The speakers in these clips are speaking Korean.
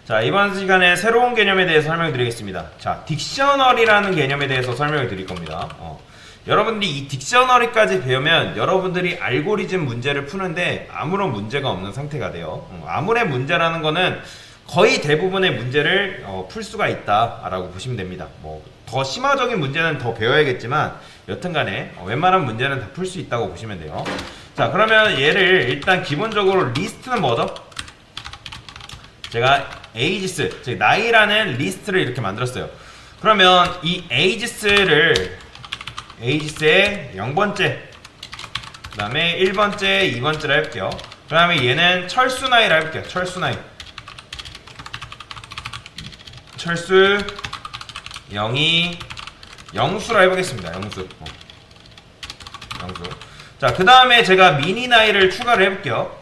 자, 이번 시간에 새로운 개념에 대해서 설명드리겠습니다. 자, 딕셔너리라는 개념에 대해서 설명을 드릴 겁니다. 여러분들이 이 딕셔너리까지 배우면 여러분들이 알고리즘 문제를 푸는데 아무런 문제가 없는 상태가 돼요. 아무런 문제라는 거는 거의 대부분의 문제를 풀 수가 있다라고 보시면 됩니다. 뭐 더 심화적인 문제는 더 배워야겠지만 여튼간에 웬만한 문제는 다 풀 수 있다고 보시면 돼요. 자, 그러면 얘를 일단 기본적으로 리스트는 뭐죠? 제가 에이지스, 즉 나이라는 리스트를 이렇게 만들었어요. 그러면 이 에이지스의 0번째, 그 다음에 1번째, 2번째를 할게요. 그 다음에 얘는 철수 나이를 할게요. 철수 나이. 철수 0이 영수로 해보겠습니다. 영수. 영수. 자, 그 다음에 제가 미니 나이를 추가를 해볼게요.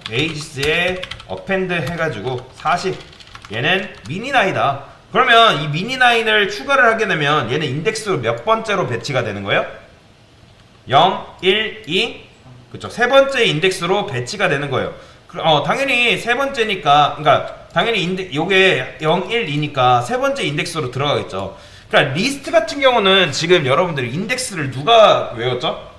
에이지스에 어펜드 해가지고 40. 얘는 미니 나이다. 그러면 이 미니 나이를 추가를 하게 되면 얘는 인덱스로 몇 번째로 배치가 되는 거예요? 0, 1, 2. 그쵸. 세 번째 인덱스로 배치가 되는 거예요. 당연히 세 번째니까, 그러니까 당연히 요게 0, 1, 2니까 세 번째 인덱스로 들어가겠죠. 그러니까 리스트 같은 경우는 지금 여러분들이 인덱스를 누가 외웠죠?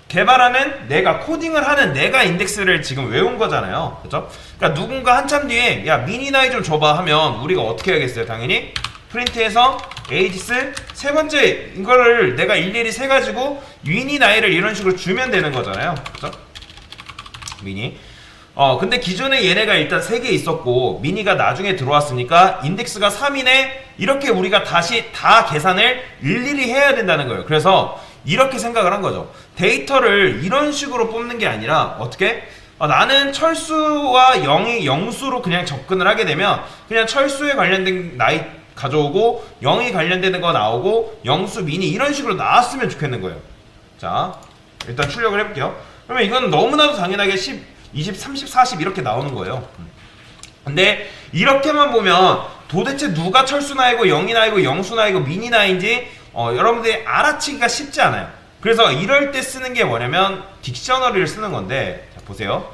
개발하는 내가, 코딩을 하는 내가 인덱스를 지금 외운 거잖아요. 그죠? 그러니까 누군가 한참 뒤에 야 미니 나이 좀 줘봐 하면 우리가 어떻게 하겠어요? 당연히 프린트해서 에이지스 세 번째 이거를 내가 일일이 세가지고 미니 나이를 이런 식으로 주면 되는 거잖아요. 그죠? 미니. 근데 기존에 얘네가 일단 3개 있었고 미니가 나중에 들어왔으니까 인덱스가 3이네 이렇게 우리가 다시 다 계산을 일일이 해야 된다는 거예요. 그래서 이렇게 생각을 한 거죠. 데이터를 이런 식으로 뽑는 게 아니라 어떻게? 나는 철수와 영수로 그냥 접근을 하게 되면 그냥 철수에 관련된 나이 가져오고 0이 관련되는 거 나오고 영수 미니 이런 식으로 나왔으면 좋겠는 거예요. 자, 일단 출력을 해볼게요. 그러면 이건 너무나도 당연하게 10, 20, 30, 40 이렇게 나오는 거예요. 근데 이렇게만 보면 도대체 누가 철수 나이고 0이 나이고 영수 나이고 미니 나이인지 여러분들이 알아채기가 쉽지 않아요. 그래서 이럴 때 쓰는 게 뭐냐면 딕셔너리를 쓰는 건데, 자, 보세요.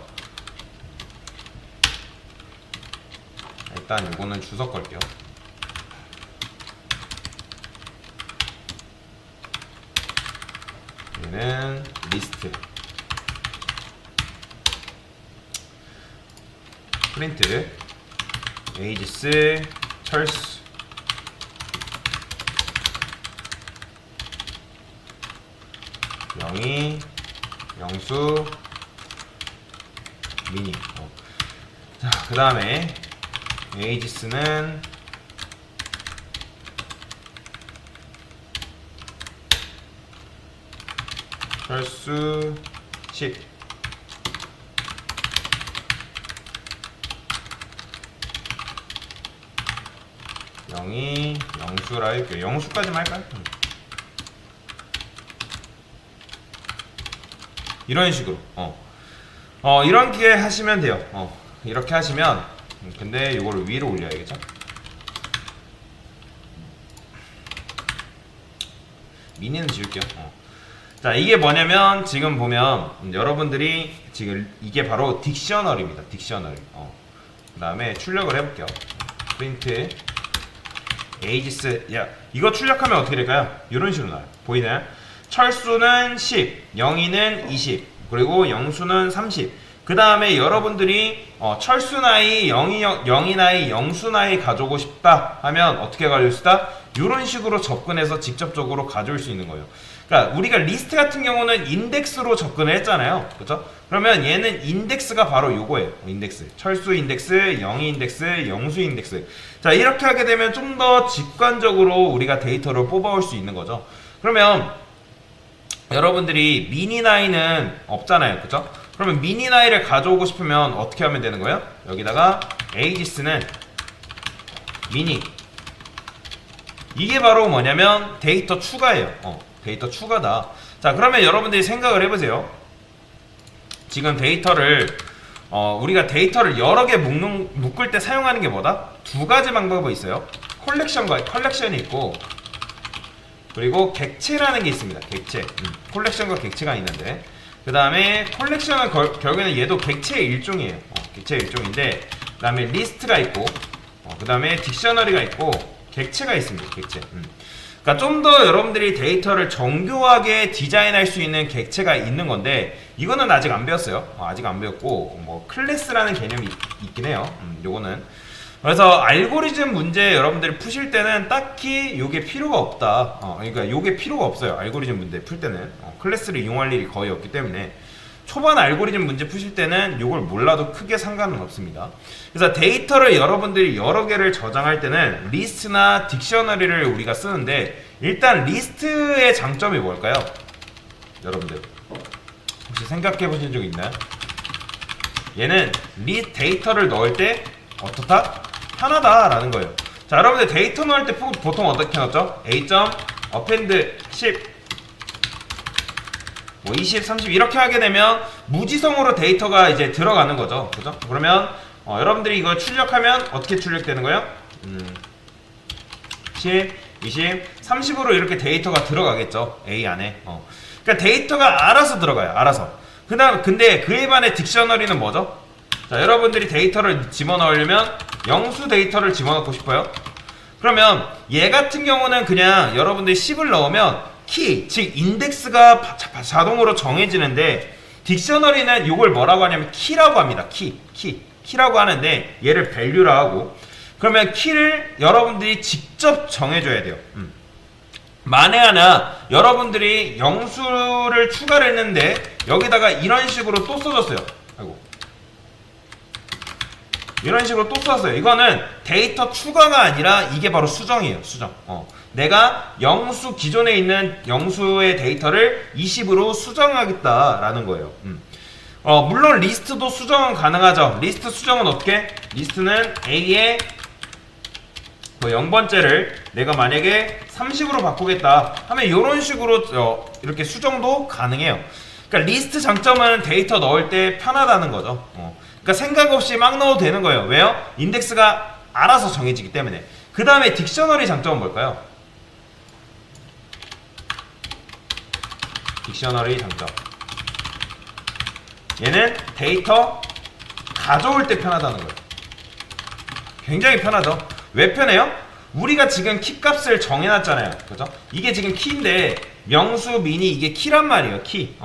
일단 이거는 주석 걸게요. 얘는 리스트, 프린트, 에이지스, 철수, 영이, 영수, 미니. 자, 그 다음에 에이지스는 철수 10. 영이, 영수라 할게요. 영수까지만 할까요? 이런 식으로 이렇게 하시면 돼요. 이렇게 하시면 근데 이거를 위로 올려야겠죠? 미니는 지울게요. 자, 이게 뭐냐면 지금 보면 여러분들이 지금 이게 바로 딕셔너리입니다. 딕셔너리. 그 다음에 출력을 해볼게요. 프린트 에이지스. 야, 이거 출력하면 어떻게 될까요? 이런 식으로 나와요. 보이나요? 철수는 10, 영이는 20, 그리고 영수는 30. 그 다음에 여러분들이 철수 나이, 영이 나이, 영수 나이 가져오고 싶다 하면 어떻게 가져올 수 있다? 이런 식으로 접근해서 직접적으로 가져올 수 있는 거예요. 그러니까 우리가 리스트 같은 경우는 인덱스로 접근을 했잖아요. 그렇죠? 그러면 얘는 인덱스가 바로 요거예요. 인덱스. 철수 인덱스, 영이 인덱스, 영수 인덱스. 자, 이렇게 하게 되면 좀 더 직관적으로 우리가 데이터를 뽑아올 수 있는 거죠. 그러면 여러분들이 미니 나이는 없잖아요. 그쵸? 그러면 미니 나이를 가져오고 싶으면 어떻게 하면 되는 거예요? 여기다가 에이지스는 미니. 이게 바로 뭐냐면 데이터 추가예요. 데이터 추가다. 자, 그러면 여러분들이 생각을 해보세요. 지금 데이터를 우리가 데이터를 여러 개 묶을 때 사용하는 게 뭐다? 두 가지 방법이 있어요. 컬렉션이 있고, 그리고 객체라는 게 있습니다. 객체. 콜렉션과 객체가 있는데, 그 다음에 콜렉션은 결국에는 얘도 객체의 일종이에요. 객체의 일종인데, 그 다음에 리스트가 있고, 그 다음에 딕셔너리가 있고, 객체가 있습니다. 객체. 그러니까 좀 더 여러분들이 데이터를 정교하게 디자인할 수 있는 객체가 있는 건데, 이거는 아직 안 배웠어요. 아직 안 배웠고, 뭐 클래스라는 개념이 있긴 해요. 요거는. 그래서 알고리즘 문제 여러분들이 푸실 때는 딱히 요게 필요가 없다. 그러니까 요게 필요가 없어요. 알고리즘 문제 풀 때는 클래스를 이용할 일이 거의 없기 때문에 초반 알고리즘 문제 푸실 때는 요걸 몰라도 크게 상관은 없습니다. 그래서 데이터를 여러분들이 여러 개를 저장할 때는 리스트나 딕셔너리를 우리가 쓰는데, 일단 리스트의 장점이 뭘까요? 여러분들 혹시 생각해 보신 적 있나요? 얘는 데이터를 넣을 때 어떻다? 편하다라는 거예요. 자, 여러분들 데이터 넣을 때 보통 어떻게 넣었죠? A.append 10 뭐 20, 30 이렇게 하게 되면 무지성으로 데이터가 이제 들어가는 거죠. 그죠? 그러면 여러분들이 이걸 출력하면 어떻게 출력되는 거예요? 10, 20, 30으로 이렇게 데이터가 들어가겠죠. A 안에. 그러니까 데이터가 알아서 들어가요. 알아서. 근데 그에 반해 딕셔너리는 뭐죠? 자, 여러분들이 데이터를 집어넣으려면 영수 데이터를 집어넣고 싶어요. 그러면 얘 같은 경우는 그냥 여러분들이 10을 넣으면 키, 즉 인덱스가 자동으로 정해지는데, 딕셔너리는 이걸 뭐라고 하냐면 키라고 합니다. 키라고 하는데 얘를 value라 하고, 그러면 키를 여러분들이 직접 정해줘야 돼요. 만에 하나 여러분들이 영수를 추가를 했는데 여기다가 이런 식으로 또 써줬어요. 이런 식으로 또 썼어요. 이거는 데이터 추가가 아니라 이게 바로 수정이에요. 수정. 내가 영수, 기존에 있는 영수의 데이터를 20으로 수정하겠다라는 거예요. 물론 리스트도 수정은 가능하죠. 리스트 수정은 어떻게? 리스트는 A의 뭐 0번째를 내가 만약에 30으로 바꾸겠다 하면 이런 식으로 이렇게 수정도 가능해요. 그러니까 리스트 장점은 데이터 넣을 때 편하다는 거죠. 그러니까 생각 없이 막 넣어도 되는 거예요. 왜요? 인덱스가 알아서 정해지기 때문에. 그 다음에 딕셔너리 장점은 뭘까요? 딕셔너리 장점. 얘는 데이터 가져올 때 편하다는 거예요. 굉장히 편하죠. 왜 편해요? 우리가 지금 키 값을 정해놨잖아요. 그죠? 이게 지금 키인데 명수, 미니 이게 키란 말이에요. 키.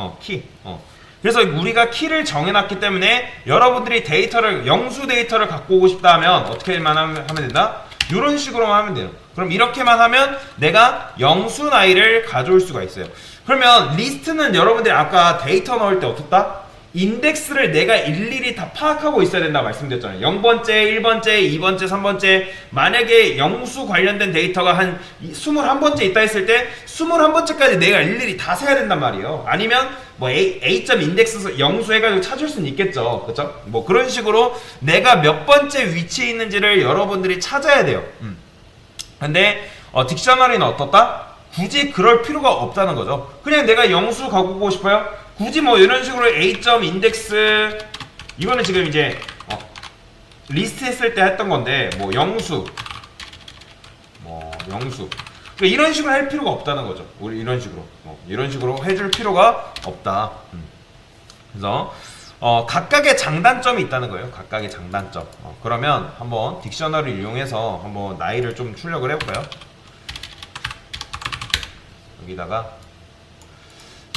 그래서 우리가 키를 정해놨기 때문에 여러분들이 데이터를, 영수 데이터를 갖고 오고 싶다 하면 어떻게만 하면 된다? 이런 식으로만 하면 돼요. 그럼 이렇게만 하면 내가 영수 나이를 가져올 수가 있어요. 그러면 리스트는 여러분들이 아까 데이터 넣을 때 어떻다? 인덱스를 내가 일일이 다 파악하고 있어야 된다 말씀드렸잖아요. 0번째, 1번째, 2번째, 3번째. 만약에 영수 관련된 데이터가 한 21번째 있다 했을 때 21번째까지 내가 일일이 다 세야 된단 말이에요. 아니면 뭐 A.점 인덱스 영수 해가지고 찾을 수는 있겠죠. 그쵸? 뭐 그런 식으로 내가 몇 번째 위치에 있는지를 여러분들이 찾아야 돼요. 근데 딕셔너리는 어떻다? 굳이 그럴 필요가 없다는 거죠. 그냥 내가 영수 갖고 오고 싶어요? 굳이 뭐 이런 식으로 A.점 인덱스, 이거는 지금 이제 리스트 했을 때 했던 건데 뭐 영수 그러니까 이런 식으로 할 필요가 없다는 거죠. 우리 이런 식으로 해줄 필요가 없다. 그래서 각각의 장단점이 있다는 거예요. 각각의 장단점. 그러면 한번 딕셔너리를 이용해서 한번 나이를 좀 출력을 해볼까요? 여기다가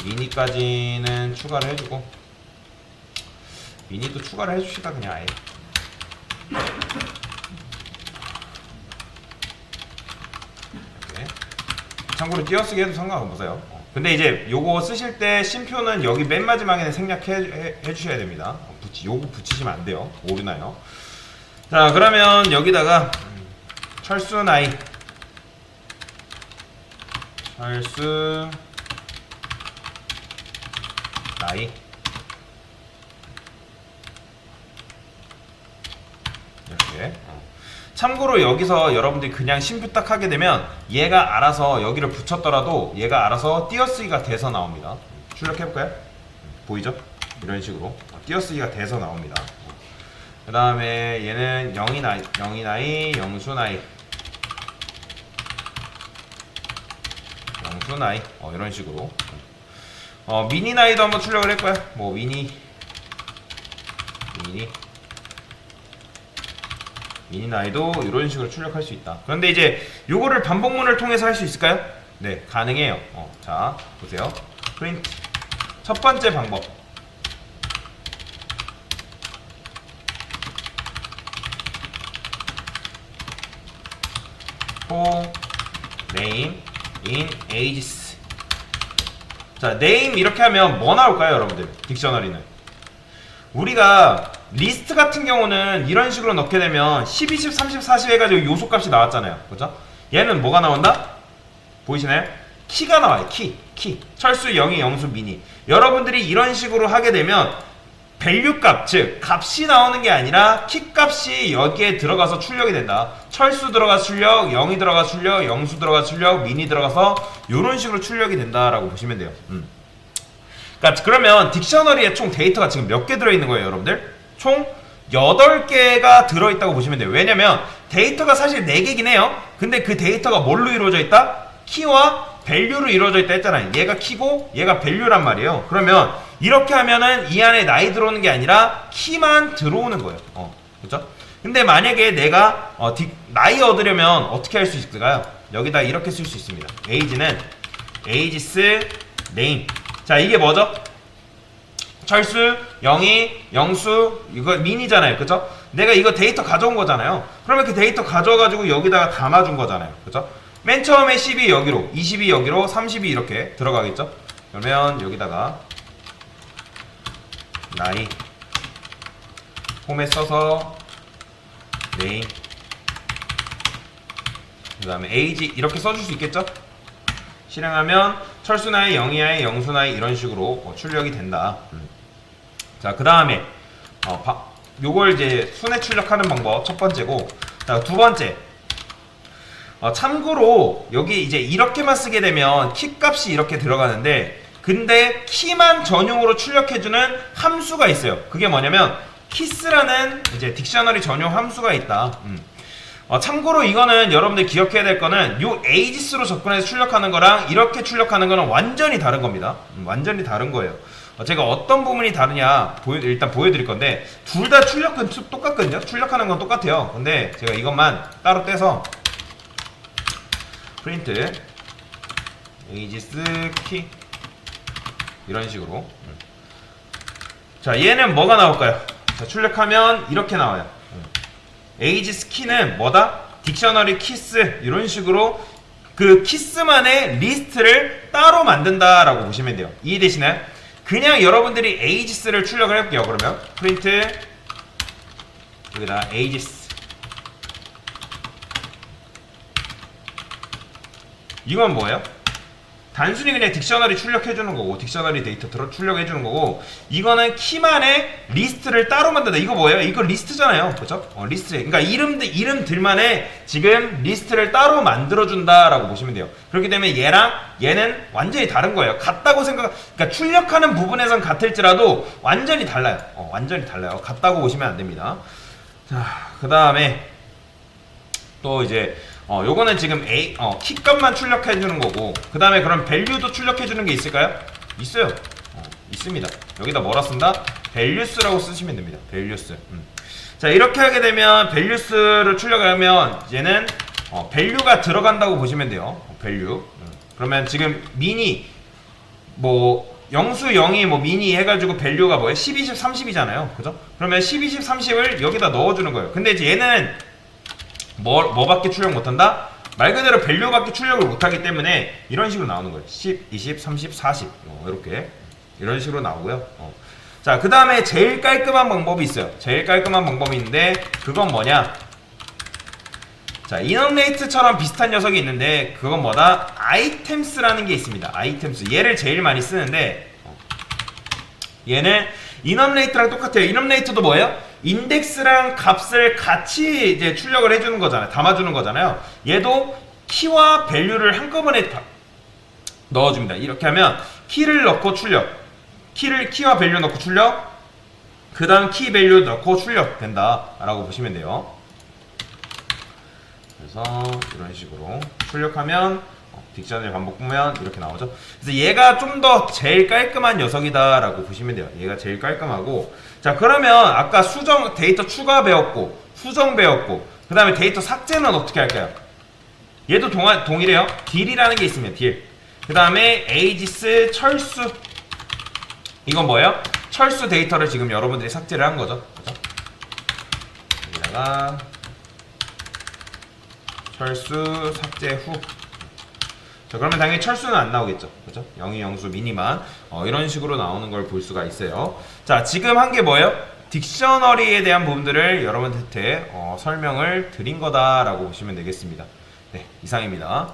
미니까지는 추가를 해주고, 미니도 추가를 해줍시다. 그냥 아예 이렇게. 참고로 띄어쓰기 해도 상관없어요. 근데 이제 요거 쓰실 때 쉼표는 여기 맨 마지막에는 생략해 주셔야 됩니다. 요거 붙이시면 안 돼요. 오류나요. 자, 그러면 여기다가 철수 나이, 철수 나이 이렇게. 참고로 여기서 여러분들이 그냥 쉼표 딱 하게 되면 얘가 알아서 여기를 붙였더라도 얘가 알아서 띄어쓰기가 돼서 나옵니다. 출력해볼까요? 보이죠? 이런 식으로 띄어쓰기가 돼서 나옵니다. 그 다음에 얘는 0이 나이, 영수 나이, 영수 나이, 이런 식으로. 미니 나이도 한번 출력을 할까요? 뭐 미니 미니나이도 이런 식으로 출력할 수 있다. 그런데 이제 요거를 반복문을 통해서 할 수 있을까요? 네, 가능해요. 자, 보세요. 프린트. 첫 번째 방법. for name in ages. 자, name 이렇게 하면 뭐 나올까요, 여러분들? 딕셔너리는. 우리가 리스트 같은 경우는 이런 식으로 넣게 되면 10, 20, 30, 40 해가지고 요소값이 나왔잖아요. 그죠? 얘는 뭐가 나온다? 보이시나요? 키가 나와요. 키. 철수, 영희, 영수, 미니. 여러분들이 이런 식으로 하게 되면 밸류 값, 즉 값이 나오는 게 아니라 키 값이 여기에 들어가서 출력이 된다. 철수 들어가 출력, 영희 들어가 출력, 영수 들어가 출력, 미니 들어가서 이런 식으로 출력이 된다라고 보시면 돼요. 그러니까 그러면 딕셔너리에 총 데이터가 지금 몇 개 들어있는 거예요, 여러분들? 총 8개가 들어있다고 보시면 돼요. 왜냐면 데이터가 사실 4개긴 해요. 근데 그 데이터가 뭘로 이루어져 있다? 키와 밸류로 이루어져 있다 했잖아요. 얘가 키고 얘가 밸류란 말이에요. 그러면 이렇게 하면은 이 안에 나이 들어오는 게 아니라 키만 들어오는 거예요. 그렇죠? 근데 만약에 내가 나이 얻으려면 어떻게 할 수 있을까요? 여기다 이렇게 쓸 수 있습니다. age는 ages name. 자, 이게 뭐죠? 철수, 영희, 영수, 이거 미니잖아요. 그죠? 내가 이거 데이터 가져온 거잖아요. 그러면 그 데이터 가져와가지고 여기다가 담아준 거잖아요. 그죠? 맨 처음에 10이 여기로, 20이 여기로, 30이 이렇게 들어가겠죠? 그러면 여기다가 나이 홈에 써서 네임 그 다음에 에이지 이렇게 써줄 수 있겠죠? 실행하면 철수 나이, 영희 나이, 영수 나이 이런 식으로 출력이 된다. 자, 그 다음에 요걸 이제 순회 출력하는 방법 첫 번째고, 자, 두 번째. 참고로 여기 이제 이렇게만 쓰게 되면 키 값이 이렇게 들어가는데, 근데 키만 전용으로 출력해주는 함수가 있어요. 그게 뭐냐면 키스라는 이제 딕셔너리 전용 함수가 있다. 참고로 이거는 여러분들 기억해야 될 거는 요 ages로 접근해서 출력하는 거랑 이렇게 출력하는 거는 완전히 다른 겁니다. 완전히 다른 거예요. 제가 어떤 부분이 다르냐 일단 보여드릴 건데, 둘 다 출력은 똑같거든요. 출력하는 건 똑같아요. 근데 제가 이것만 따로 떼서 프린트 ages 키 이런 식으로. 자, 얘는 뭐가 나올까요? 자, 출력하면 이렇게 나와요. ages 키는 뭐다? 딕셔너리 키스 이런 식으로 그 키스만의 리스트를 따로 만든다라고 보시면 돼요. 이해되시나요? 그냥 여러분들이 ages를 출력을 해볼게요. 그러면 프린트 여기다 ages 이건 뭐예요? 단순히 그냥 딕셔너리 출력해주는 거고, 딕셔너리 데이터 출력해주는 거고, 이거는 키만의 리스트를 따로 만든다. 이거 뭐예요? 이거 리스트잖아요. 그죠? 리스트. 그러니까 이름들만의 지금 리스트를 따로 만들어준다라고 보시면 돼요. 그렇기 때문에 얘는 완전히 다른 거예요. 같다고 그러니까 출력하는 부분에선 같을지라도 완전히 달라요. 완전히 달라요. 같다고 보시면 안 됩니다. 자, 그 다음에 또 이제 요거는 지금 키값만 출력해주는 거고, 그 다음에 그럼 밸류도 출력해주는 게 있을까요? 있어요. 있습니다. 여기다 뭐라 쓴다? values라고 쓰시면 됩니다. values. 자, 이렇게 하게 되면 values를 출력하면 얘는 value가 들어간다고 보시면 돼요. value. 그러면 지금 미니 영수, 영희, 미니 해가지고 value가 뭐예요? 10, 20, 30이잖아요. 그죠? 그러면 10, 20, 30을 여기다 넣어주는 거예요. 근데 이제 얘는 뭐밖에 출력 못한다? 말 그대로 밸류밖에 출력을 못하기 때문에 이런 식으로 나오는 거예요. 10, 20, 30, 40 이렇게 이런 식으로 나오고요. 자, 그 다음에 제일 깔끔한 방법이 있어요. 제일 깔끔한 방법이 있는데 그건 뭐냐? 자, 이넘레이트처럼 비슷한 녀석이 있는데 그건 뭐다? 아이템스라는 게 있습니다. 아이템스. 얘를 제일 많이 쓰는데 얘는 이넘레이트랑 똑같아요. 이넘레이트도 뭐예요? 인덱스랑 값을 같이 이제 출력을 해주는 거잖아요. 담아주는 거잖아요. 얘도 키와 밸류를 한꺼번에 넣어줍니다. 이렇게 하면 키를 넣고 출력, 키와 밸류 넣고 출력, 그 다음 키 밸류 넣고 출력 된다라고 보시면 돼요. 그래서 이런 식으로 출력하면 딕셔너리 반복 보면 이렇게 나오죠. 그래서 얘가 좀 더 제일 깔끔한 녀석이다 라고 보시면 돼요. 얘가 제일 깔끔하고, 자, 그러면 아까 데이터 추가 배웠고, 수정 배웠고, 그 다음에 데이터 삭제는 어떻게 할까요? 얘도 동일해요. 딜이라는 게 있으면 딜. 그 다음에 에이지스 철수. 이건 뭐예요? 철수 데이터를 지금 여러분들이 삭제를 한 거죠. 그죠? 여기다가 철수 삭제 후. 자, 그러면 당연히 철수는 안 나오겠죠. 그죠? 영이 영수 미니만 이런 식으로 나오는 걸 볼 수가 있어요. 자, 지금 한 게 뭐예요? 딕셔너리에 대한 부분들을 여러분한테 설명을 드린 거다라고 보시면 되겠습니다. 네, 이상입니다.